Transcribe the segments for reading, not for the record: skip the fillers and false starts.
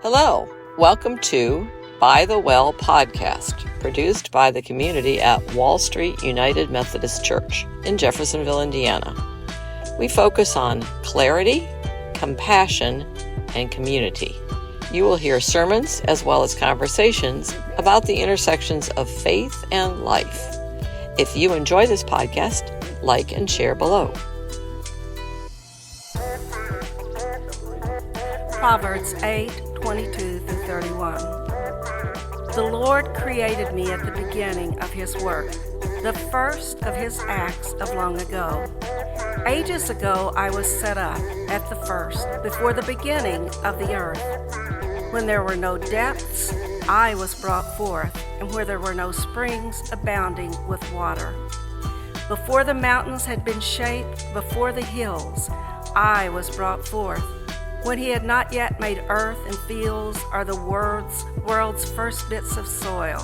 Hello, welcome to By the Well podcast, produced by the community at Wall Street United Methodist Church in Jeffersonville, Indiana. We focus on clarity, compassion, and community. You will hear sermons as well as conversations about the intersections of faith and life. If you enjoy this podcast, like and share below. Proverbs 8:22-31. The Lord created me at the beginning of His work, the first of His acts of long ago. Ages ago I was set up at the first, before the beginning of the earth. When there were no depths, I was brought forth, and where there were no springs abounding with water. Before the mountains had been shaped, before the hills, I was brought forth. When He had not yet made earth and fields, or the world's first bits of soil.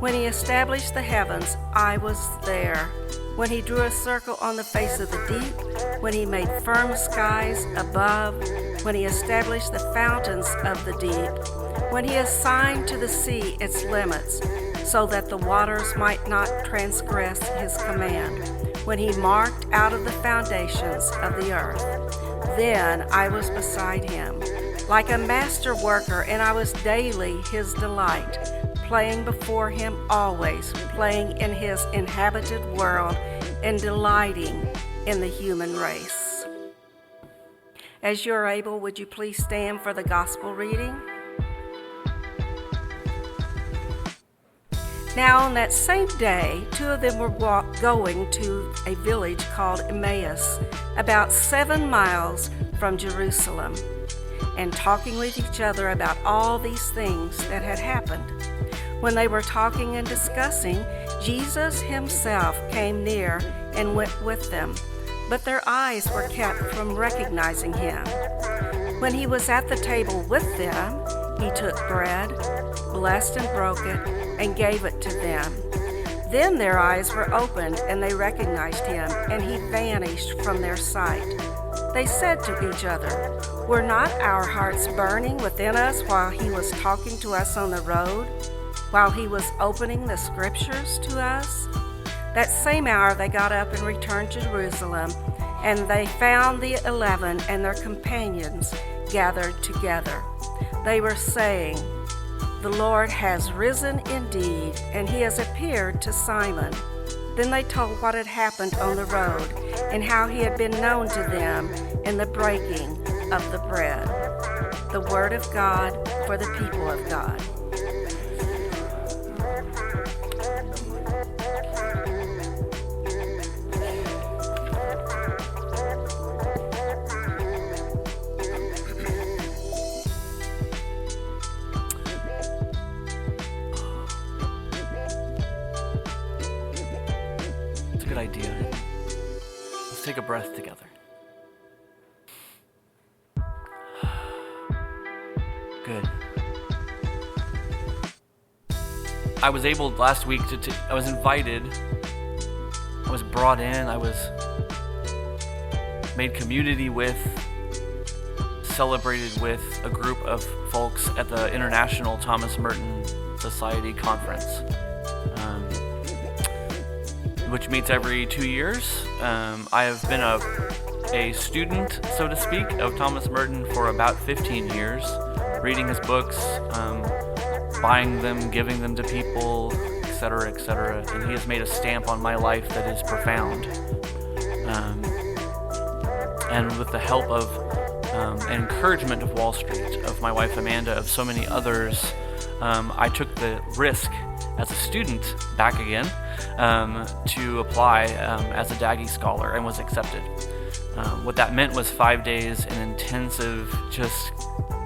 When He established the heavens, I was there. When He drew a circle on the face of the deep, when He made firm skies above, when He established the fountains of the deep, when He assigned to the sea its limits, so that the waters might not transgress His command, when He marked out of the foundations of the earth. Then I was beside Him, like a master worker, and I was daily His delight, playing before Him always, playing in His inhabited world, and delighting in the human race. As you're able, would you please stand for the gospel reading? Now on that same day, two of them were going to a village called Emmaus, about 7 miles from Jerusalem, and talking with each other about all these things that had happened. When they were talking and discussing, Jesus Himself came near and went with them, but their eyes were kept from recognizing Him. When He was at the table with them, He took bread, blessed and broke it, and gave it to them. Then their eyes were opened, and they recognized Him, and He vanished from their sight. They said to each other, "Were not our hearts burning within us while He was talking to us on the road, while He was opening the Scriptures to us?" That same hour they got up and returned to Jerusalem, and they found the 11 and their companions gathered together. They were saying, "The Lord has risen indeed, and He has appeared to Simon." Then they told what had happened on the road, and how He had been known to them in the breaking of the bread. The word of God for the people of God. Good idea. Let's take a breath together. Good. I was able last week I was invited, I was brought in, I was made community with, celebrated with a group of folks at the International Thomas Merton Society Conference. Which meets every 2 years. I have been a student, so to speak, of Thomas Merton for about 15 years, reading his books, buying them, giving them to people, etc., etc. And he has made a stamp on my life that is profound. And with the help of and encouragement of Wall Street, of my wife Amanda, of so many others, I took the risk as a student back again to apply as a Daggy Scholar and was accepted. What that meant was 5 days in intensive just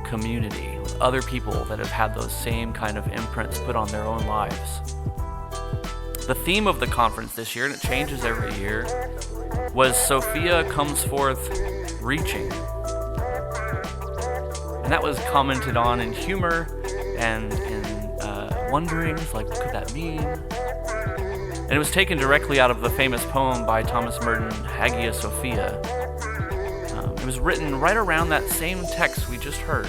community with other people that have had those same kind of imprints put on their own lives. The theme of the conference this year, and it changes every year, was Sophia Comes Forth Reaching. And that was commented on in humor and in wonderings, like what could that mean? And it was taken directly out of the famous poem by Thomas Merton, Hagia Sophia. It was written right around that same text we just heard.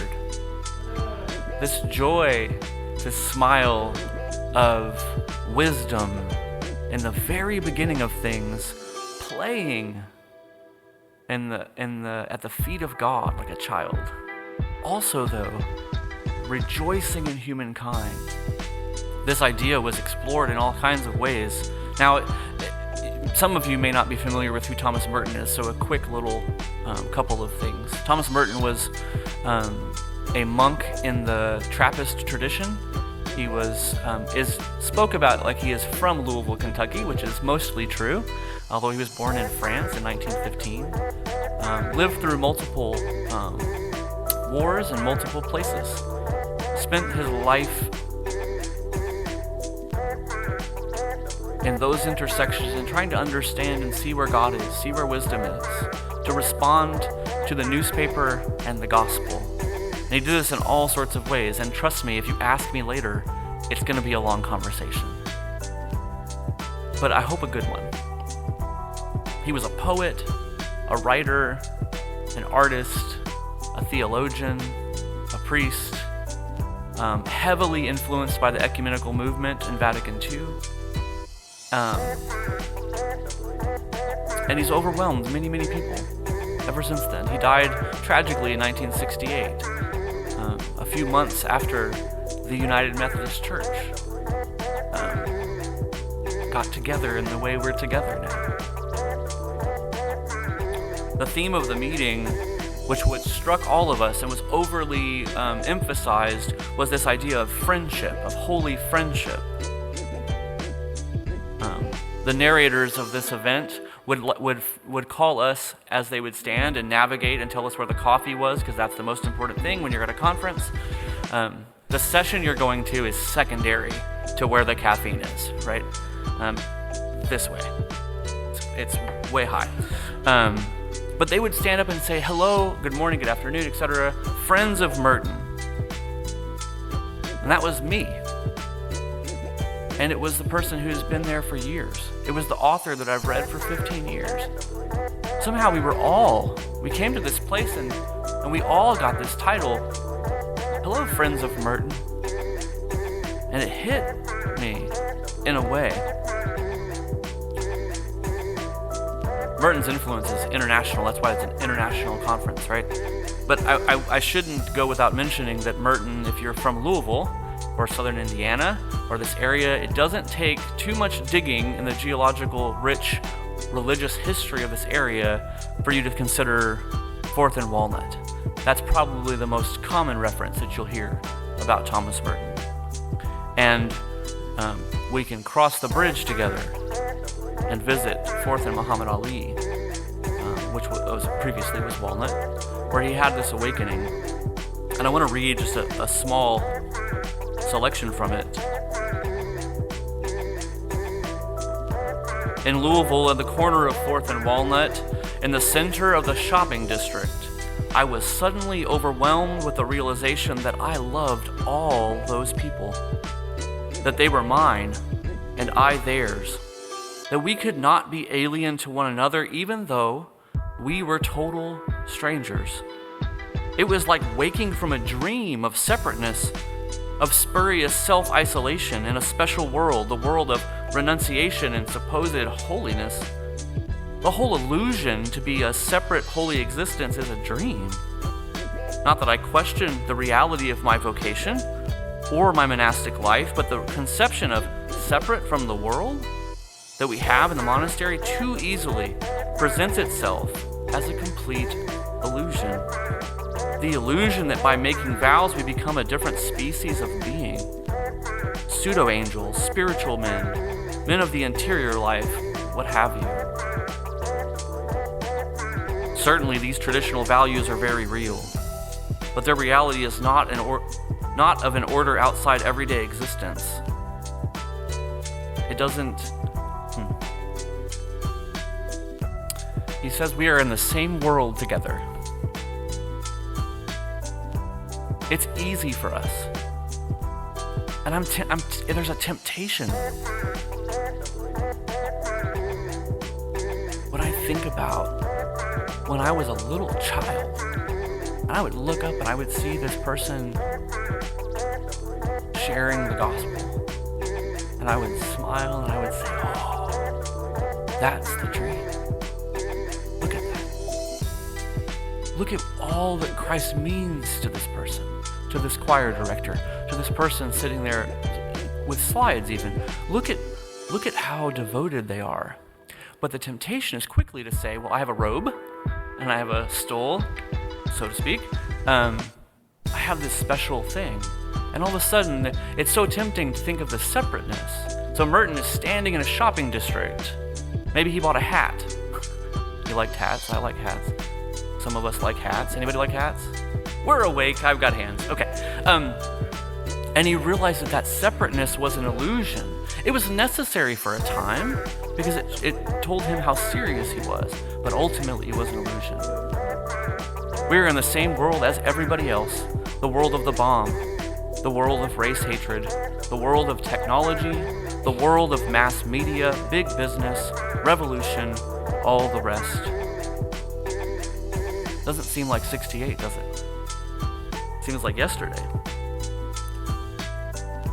this joy, this smile of wisdom in the very beginning of things, playing at the feet of God like a child. Also, though, rejoicing in humankind. This idea was explored in all kinds of ways. Now, some of you may not be familiar with who Thomas Merton is, so a quick little couple of things. Thomas Merton was a monk in the Trappist tradition. He was spoke about like he is from Louisville, Kentucky, which is mostly true, although he was born in France in 1915. Lived through multiple wars in multiple places. Spent his life in those intersections and trying to understand and see where God is, see where wisdom is, to respond to the newspaper and the gospel. And he did this in all sorts of ways, and trust me, if you ask me later, it's going to be a long conversation. But I hope a good one. He was a poet, a writer, an artist, a theologian, a priest, heavily influenced by the ecumenical movement in Vatican II. And he's overwhelmed many, many people ever since then. He died tragically in 1968, a few months after the United Methodist Church got together in the way we're together now. The theme of the meeting, which struck all of us and was overly emphasized, was this idea of friendship, of holy friendship. The narrators of this event would call us as they would stand and navigate and tell us where the coffee was, because that's the most important thing when you're at a conference. The session you're going to is secondary to where the caffeine is, right? This way. It's way high. But they would stand up and say, hello, good morning, good afternoon, etc. Friends of Merton. And that was me. And it was the person who's been there for years. It was the author that I've read for 15 years. Somehow we came to this place and we all got this title, hello, friends of Merton. And it hit me in a way. Merton's influence is international. That's why it's an international conference, right? But I shouldn't go without mentioning that Merton, if you're from Louisville or southern Indiana or this area, it doesn't take too much digging in the geological rich religious history of this area for you to consider 4th and Walnut. That's probably the most common reference that you'll hear about Thomas Merton. And we can cross the bridge together and visit 4th and Muhammad Ali, which previously was Walnut, where he had this awakening. And I want to read just a small selection from it. In Louisville, at the corner of 4th and Walnut, in the center of the shopping district, I was suddenly overwhelmed with the realization that I loved all those people, that they were mine and I theirs, that we could not be alien to one another even though we were total strangers. It was like waking from a dream of separateness, of spurious self-isolation in a special world, the world of renunciation and supposed holiness. The whole illusion to be a separate holy existence is a dream. Not that I question the reality of my vocation or my monastic life, but the conception of separate from the world that we have in the monastery too easily presents itself as a complete illusion. The illusion that by making vows we become a different species of being. Pseudo-angels, spiritual men, men of the interior life, what have you. Certainly these traditional values are very real, but their reality is not of an order outside everyday existence. It doesn't... He says we are in the same world together. It's easy for us. And there's a temptation. What I think about when I was a little child, and I would look up and I would see this person sharing the gospel. And I would smile and I would say, oh, that's the dream. Look at that. Look at all that Christ means to this person, to this choir director, to this person sitting there with slides even. Look at how devoted they are. But the temptation is quickly to say, well, I have a robe and I have a stole, so to speak. I have this special thing. And all of a sudden, it's so tempting to think of the separateness. So Merton is standing in a shopping district. Maybe he bought a hat. You liked hats? I like hats. Some of us like hats. Anybody like hats? We're awake. I've got hands. Okay. And he realized that separateness was an illusion. It was necessary for a time because it told him how serious he was. But ultimately, it was an illusion. We are in the same world as everybody else. The world of the bomb. The world of race hatred, the world of technology, the world of mass media, big business, revolution, all the rest. Doesn't seem like 68, does it? Seems like yesterday.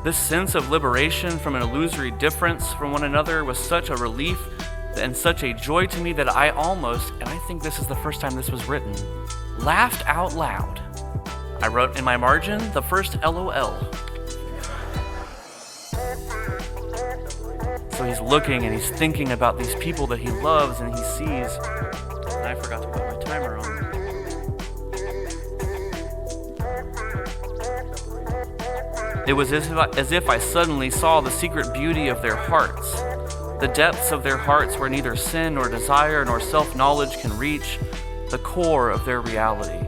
This sense of liberation from an illusory difference from one another was such a relief and such a joy to me that I almost, and I think this is the first time this was written, laughed out loud. I wrote in my margin the first LOL. So he's looking and he's thinking about these people that he loves and he sees. And I forgot to put my timer on. It was as if I suddenly saw the secret beauty of their hearts, the depths of their hearts where neither sin nor desire nor self-knowledge can reach, the core of their reality.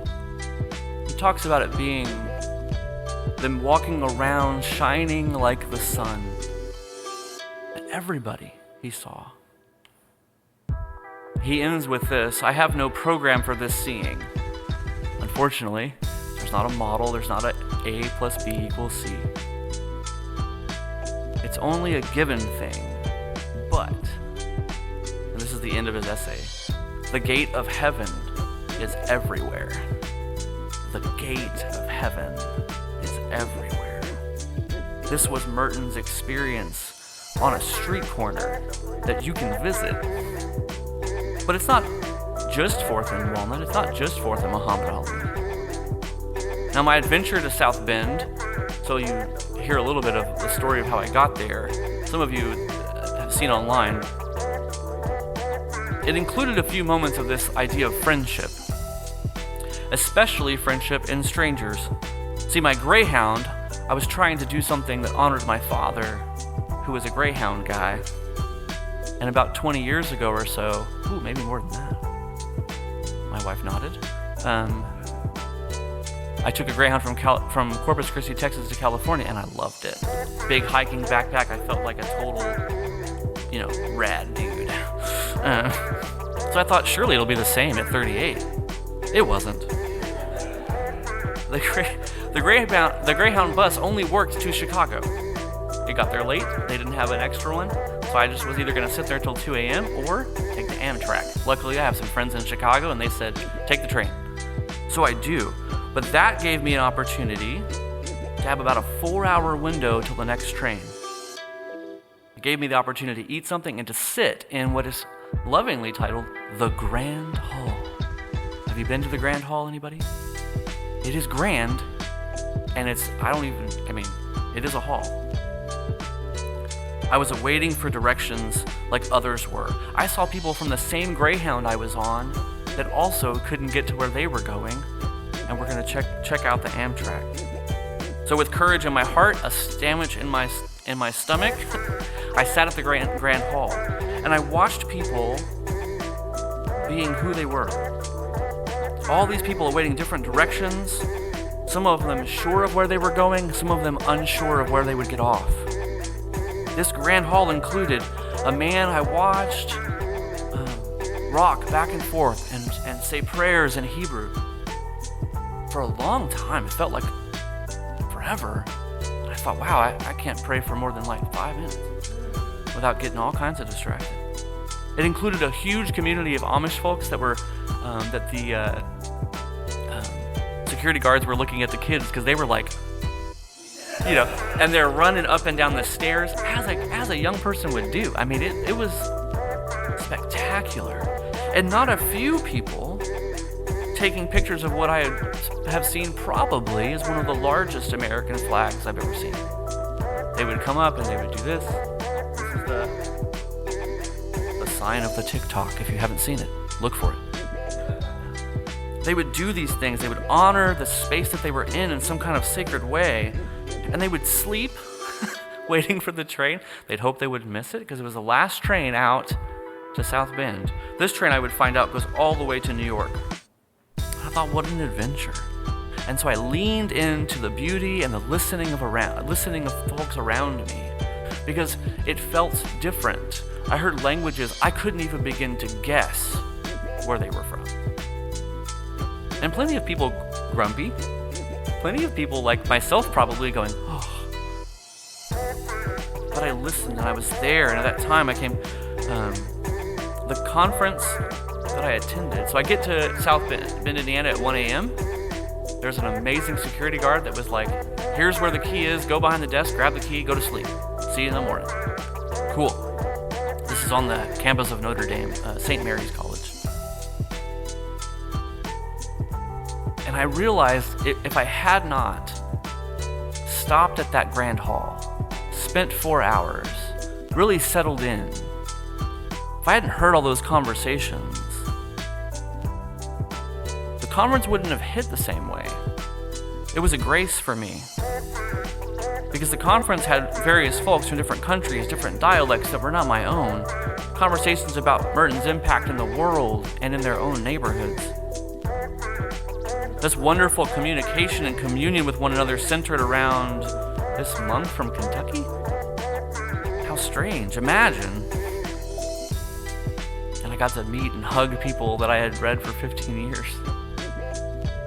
He talks about it being them walking around shining like the sun. And everybody he saw. He ends with this, I have no program for this seeing. Unfortunately, there's not a model, there's not A plus B equals C. It's only a given thing, but, and this is the end of his essay, the gate of heaven is everywhere. The gate of heaven is everywhere. This was Merton's experience on a street corner that you can visit. But it's not just 4th and Walnut, it's not just 4th and Muhammad Ali. Now my adventure to South Bend, so you hear a little bit of the story of how I got there. Some of you have seen online. It included a few moments of this idea of friendship. Especially friendship in strangers. See, my greyhound, I was trying to do something that honored my father, who was a greyhound guy. And about 20 years ago or so, maybe more than that. My wife nodded. I took a greyhound from Corpus Christi, Texas to California, and I loved it. Big hiking backpack, I felt like a total, rad dude. So I thought, surely it'll be the same at 38. It wasn't. The Greyhound bus only worked to Chicago. It got there late. They didn't have an extra one, so I just was either going to sit there till 2 a.m. or take the Amtrak. Luckily, I have some friends in Chicago, and they said, take the train. So I do. But that gave me an opportunity to have about a 4-hour window till the next train. It gave me the opportunity to eat something and to sit in what is lovingly titled the Grand Hall. Have you been to the Grand Hall, anybody? It is grand, and it is a hall. I was awaiting for directions like others were. I saw people from the same Greyhound I was on that also couldn't get to where they were going, and we're going to check out the Amtrak. So with courage in my heart, a sandwich in my stomach, I sat at the Grand Hall, and I watched people being who they were. All these people awaiting different directions, some of them sure of where they were going, some of them unsure of where they would get off. This Grand Hall included a man I watched rock back and forth and say prayers in Hebrew. For a long time, it felt like forever. And I thought, wow, I can't pray for more than like 5 minutes without getting all kinds of distracted. It included a huge community of Amish folks that were that the security guards were looking at the kids because they were like and they're running up and down the stairs as a young person would do. I mean, it was spectacular. And not a few people taking pictures of what I have seen probably is one of the largest American flags I've ever seen. They would come up and they would do this. This is the sign of the TikTok. If you haven't seen it, look for it. They would do these things. They would honor the space that they were in some kind of sacred way. And they would sleep waiting for the train. They'd hope they wouldn't miss it because it was the last train out to South Bend. This train, I would find out, goes all the way to New York. I thought, what an adventure. And so I leaned into the beauty and the listening of folks around me because it felt different. I heard languages I couldn't even begin to guess where they were from. And plenty of people grumpy, plenty of people like myself probably going, oh. But I listened and I was there, and at that time I came, the conference that I attended, so I get to South Bend, Indiana at 1 a.m. There's an amazing security guard that was like, here's where the key is, go behind the desk, grab the key, go to sleep. See you in the morning. Cool. This is on the campus of Notre Dame, St. Mary's College. And I realized if I had not stopped at that grand hall, spent 4 hours, really settled in, if I hadn't heard all those conversations, the conference wouldn't have hit the same way. It was a grace for me. Because the conference had various folks from different countries, different dialects that were not my own, conversations about Merton's impact in the world and in their own neighborhoods. This wonderful communication and communion with one another centered around this monk from Kentucky? How strange. Imagine. And I got to meet and hug people that I had read for 15 years.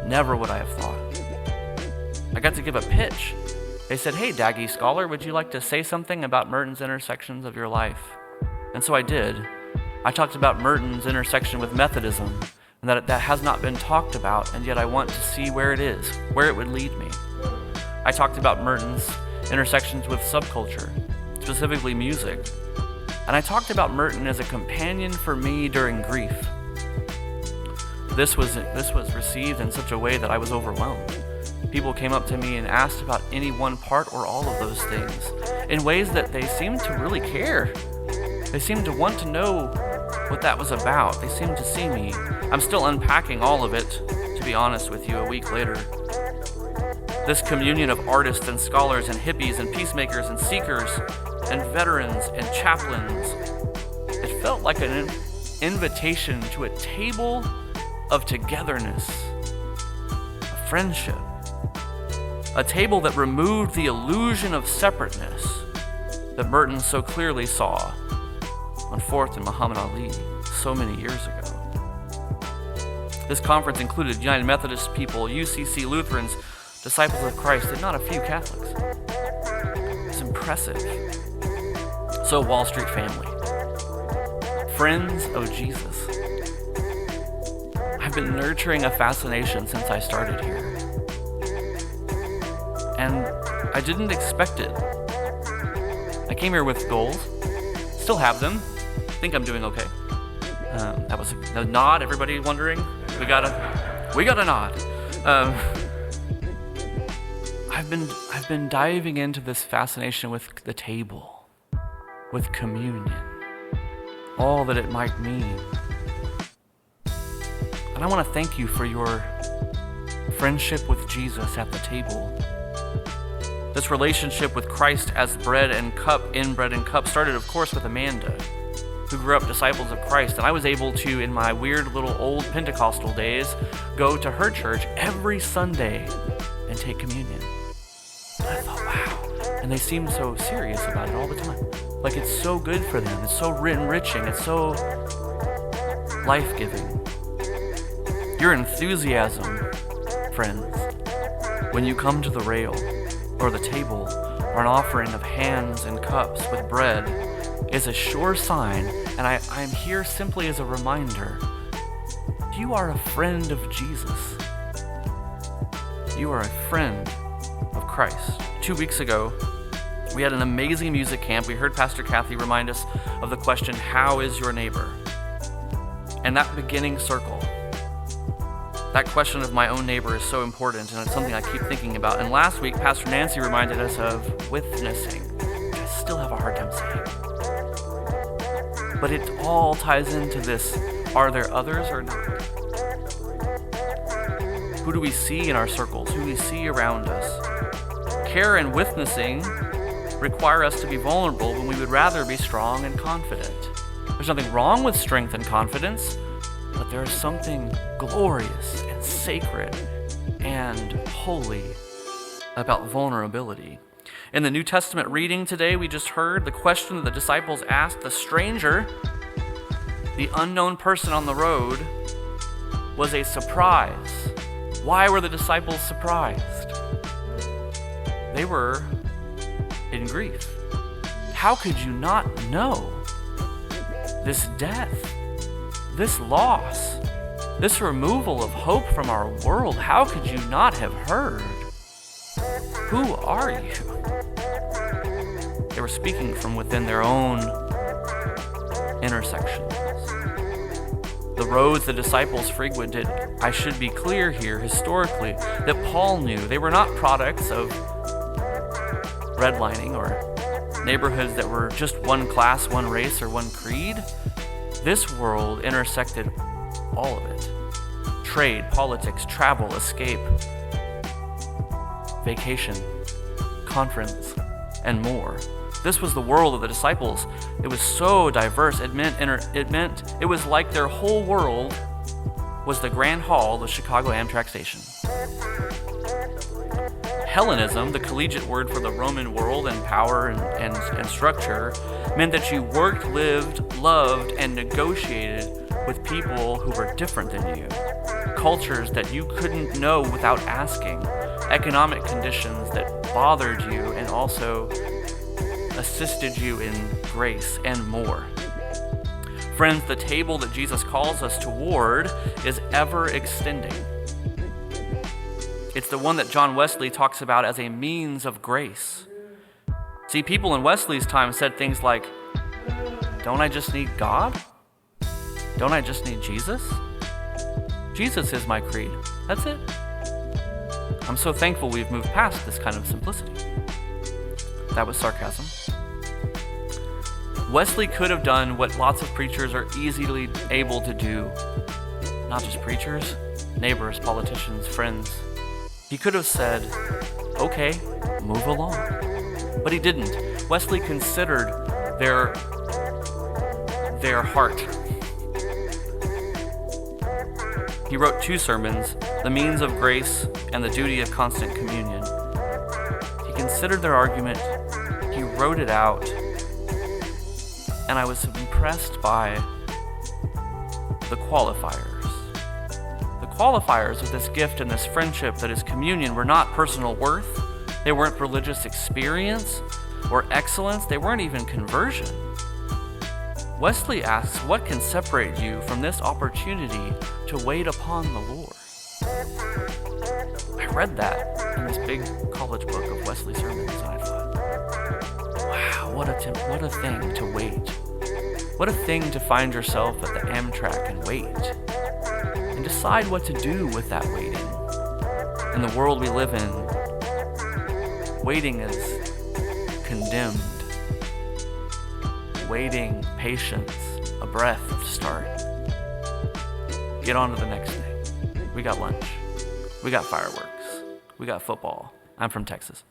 Never would I have thought. I got to give a pitch. They said, hey, Daggy Scholar, would you like to say something about Merton's intersections of your life? And so I did. I talked about Merton's intersection with Methodism, and that has not been talked about, and yet I want to see where it is, where it would lead me. I talked about Merton's intersections with subculture, specifically music, and I talked about Merton as a companion for me during grief. This was received in such a way that I was overwhelmed. People came up to me and asked about any one part or all of those things in ways that they seemed to really care. They seemed to want to know what that was about. They seemed to see me. I'm still unpacking all of it, to be honest with you, a week later. This communion of artists and scholars and hippies and peacemakers and seekers and veterans and chaplains, it felt like an invitation to a table of togetherness, of friendship, a table that removed the illusion of separateness that Merton so clearly saw on 4th and Muhammad Ali so many years ago. This conference included United Methodist people, UCC Lutherans, Disciples of Christ, and not a few Catholics. It's impressive. So, Wall Street family, friends of Jesus, I've been nurturing a fascination since I started here. And I didn't expect it. I came here with goals, still have them. Think I'm doing okay. That was a nod. Everybody wondering? We got a nod. I've been diving into this fascination with the table, with communion, all that it might mean. And I want to thank you for your friendship with Jesus at the table. This relationship with Christ as bread and cup, in bread and cup, started, of course, with Amanda, who grew up Disciples of Christ. And I was able to, in my weird little old Pentecostal days, go to her church every Sunday and take communion. And I thought, wow. And they seemed so serious about it all the time. Like it's so good for them. It's so enriching. It's so life-giving. Your enthusiasm, friends, when you come to the rail or the table or an offering of hands and cups with bread is a sure sign, and I'm here simply as a reminder. You are a friend of Jesus. You are a friend of Christ, 2 weeks ago, we had an amazing music camp. We heard Pastor Kathy remind us of the question, how is your neighbor? And that beginning circle, that question of my own neighbor is so important, and it's something I keep thinking about. And last week, Pastor Nancy reminded us of witnessing, which I still have a hard time saying. But it all ties into this, are there others or not? Who do we see in our circles? Who do we see around us? Care and witnessing require us to be vulnerable when we would rather be strong and confident. There's nothing wrong with strength and confidence, but there is something glorious and sacred and holy about vulnerability. In the New Testament reading today, we just heard the question that the disciples asked the stranger, the unknown person on the road, was a surprise. Why were the disciples surprised? They were in grief. How could you not know? This death, this loss, this removal of hope from our world, how could you not have heard? Who are you? They were speaking from within their own intersections. The roads the disciples frequented, I should be clear here, historically, that Paul knew they were not products of redlining or neighborhoods that were just one class, one race, or one creed. This world intersected all of it. Trade, politics, travel, escape, vacation, conference, and more. This was the world of the disciples. It was so diverse. It meant it was like their whole world was the Grand Hall, the Chicago Amtrak station. Hellenism, the collegiate word for the Roman world and power and structure, meant that you worked, lived, loved, and negotiated with people who were different than you. Cultures that you couldn't know without asking. Economic conditions that bothered you and also assisted you in grace and more. Friends, the table that Jesus calls us toward is ever extending. It's the one that John Wesley talks about as a means of grace. See, people in Wesley's time said things like, don't I just need God? Don't I just need Jesus? Jesus is my creed. That's it. I'm so thankful we've moved past this kind of simplicity. That was sarcasm. Wesley could have done what lots of preachers are easily able to do. Not just preachers, neighbors, politicians, friends. He could have said, okay, move along. But he didn't. Wesley considered their heart. He wrote 2 sermons, The Means of Grace and The Duty of Constant Communion. He considered their argument, he wrote it out, and I was impressed by the qualifiers. The qualifiers of this gift and this friendship that is communion were not personal worth, they weren't religious experience or excellence, they weren't even conversion. Wesley asks, what can separate you from this opportunity to wait upon the Lord? I read that in this big college book of Wesley sermons, and I thought, wow, what a thing to wait. What a thing to find yourself at the Amtrak and wait. And decide what to do with that waiting. In the world we live in, waiting is condemned. Waiting, patience, a breath to start. Get on to the next thing. We got lunch. We got fireworks. We got football. I'm from Texas.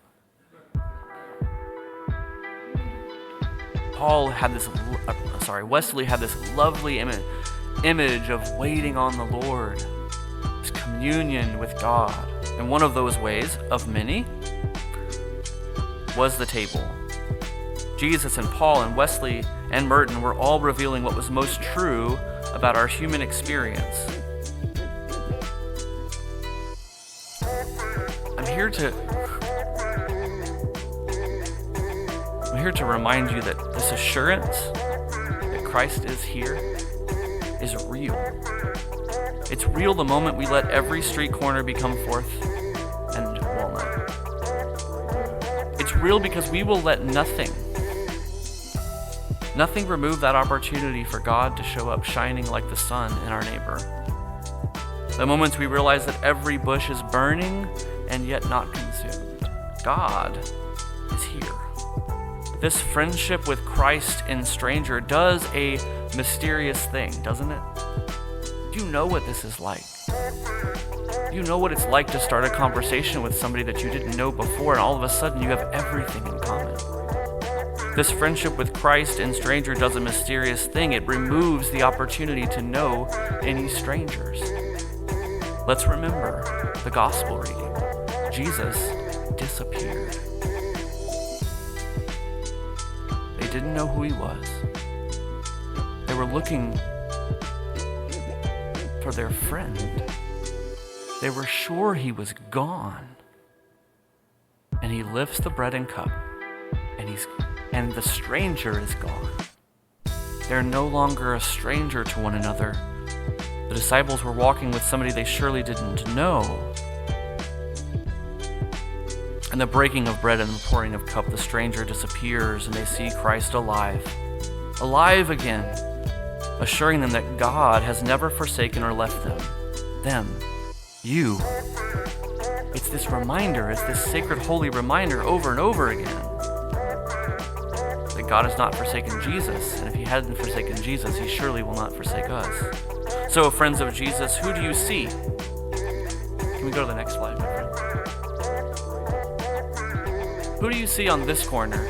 Wesley had this lovely image of waiting on the Lord. This communion with God. And one of those ways, of many, was the table. Jesus and Paul and Wesley and Merton were all revealing what was most true about our human experience. I'm here to remind you that this assurance that Christ is here is real. It's real the moment we let every street corner become Fourth and Walnut. It's real because we will let nothing remove that opportunity for God to show up shining like the sun in our neighbor. The moments we realize that every bush is burning and yet not consumed. God is here. This friendship with Christ in stranger does a mysterious thing, doesn't it? Do you know what this is like? Do you know what it's like to start a conversation with somebody that you didn't know before, and all of a sudden you have everything in common? This friendship with Christ in stranger does a mysterious thing. It removes the opportunity to know any strangers. Let's remember the gospel reading. Jesus disappeared. They didn't know who he was. They were looking for their friend. They were sure he was gone. And he lifts the bread and cup, and the stranger is gone. They're no longer a stranger to one another. The disciples were walking with somebody they surely didn't know. In the breaking of bread and the pouring of cup, the stranger disappears, and they see Christ alive again, assuring them that God has never forsaken or left them, you. It's this reminder, it's this sacred, holy reminder over and over again that God has not forsaken Jesus, and if he hadn't forsaken Jesus, he surely will not forsake us. So, friends of Jesus, who do you see? Can we go to the next slide, my friend? Who do you see on this corner?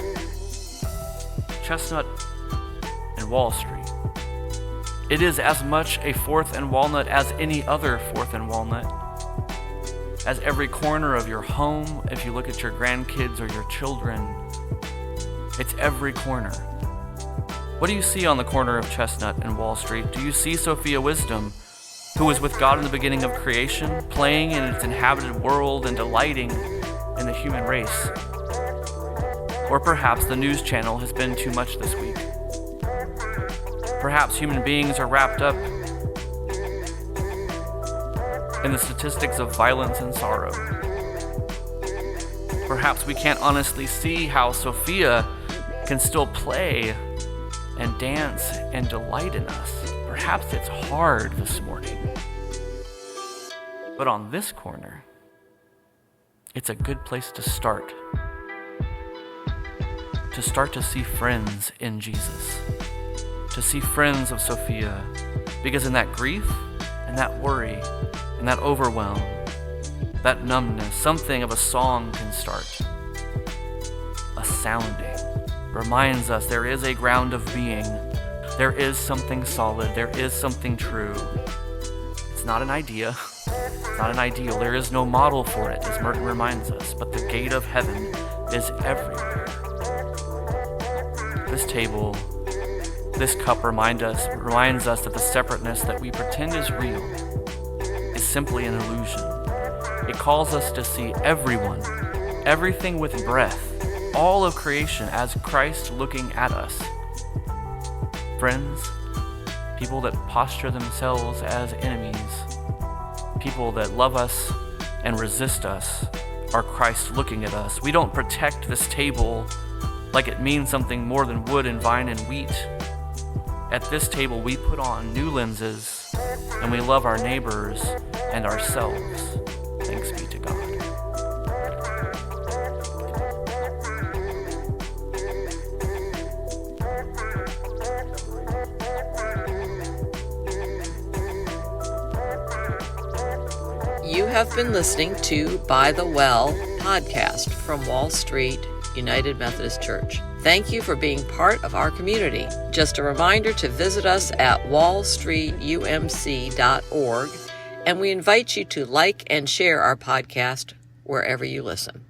Chestnut and Wall Street. It is as much a 4th and Walnut as any other 4th and Walnut. As every corner of your home, if you look at your grandkids or your children, it's every corner. What do you see on the corner of Chestnut and Wall Street? Do you see Sophia Wisdom, who was with God in the beginning of creation, playing in its inhabited world and delighting in the human race? Or perhaps the news channel has been too much this week. Perhaps human beings are wrapped up in the statistics of violence and sorrow. Perhaps we can't honestly see how Sophia can still play and dance and delight in us. Perhaps it's hard this morning. But on this corner, it's a good place to start. To start to see friends in Jesus. To see friends of Sophia. Because in that grief and that worry and that overwhelm, that numbness, something of a song can start. A sounding reminds us there is a ground of being. There is something solid. There is something true. It's not an idea. It's not an ideal. There is no model for it, as Merton reminds us. But the gate of heaven is everywhere. This table, this cup reminds us that the separateness that we pretend is real is simply an illusion. It calls us to see everyone, everything with breath, all of creation as Christ looking at us. Friends, people that posture themselves as enemies, people that love us and resist us, are Christ looking at us. We don't protect this table like it means something more than wood and vine and wheat. At this table, we put on new lenses and we love our neighbors and ourselves. Thanks be to God. You have been listening to By the Well podcast from Wall Street United Methodist Church. Thank you for being part of our community. Just a reminder to visit us at wallstreetumc.org, and we invite you to like and share our podcast wherever you listen.